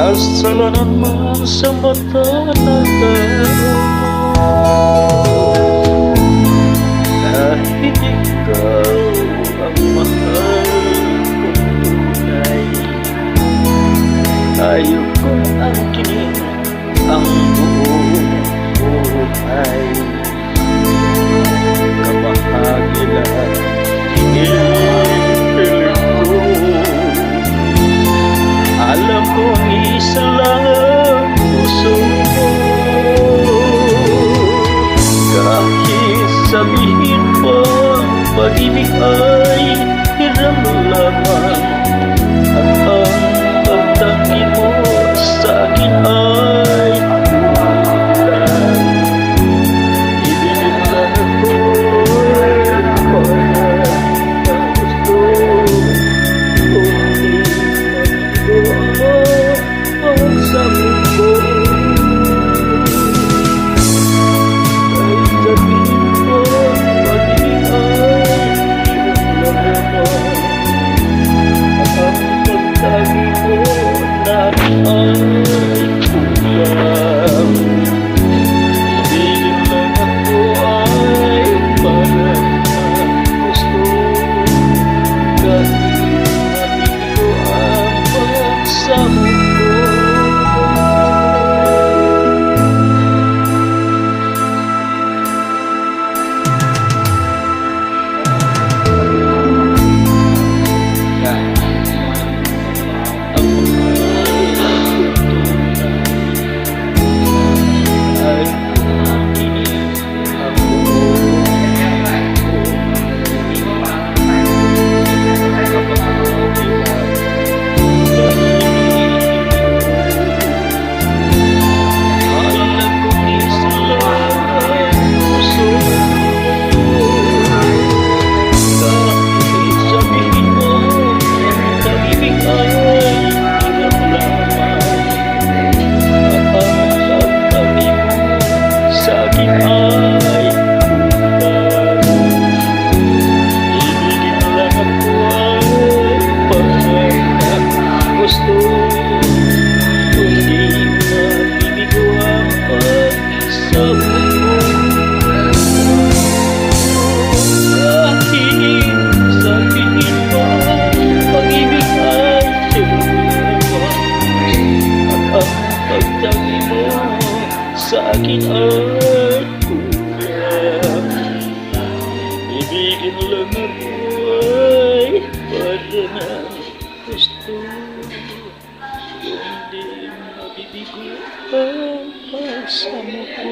Asala naman sa mata ng tao kahit ikaw ang mahal kong tunay. Ayaw kong angkinin ang buong buhay. Kabahagi lang hinihiling ko. Alam kong isa lang puso mo. Kahit sabihin pa pag-ibig ay hirap lamang, at ang pagtangi mo sa akin ay ulan. Ibinigay ko para gusto sa mundo. Kahit sabihin ko pag-ibig ay hirap lamang, at ang pagtangi mo na ay kulang. Ibigin lang ako ay parang gusto. Kahit mabigo ang pagsamo ko. Sa akin ay kulang. Ibigin lang ako ay para ng gusto. Kundi mabibigo ang pagsamo ko.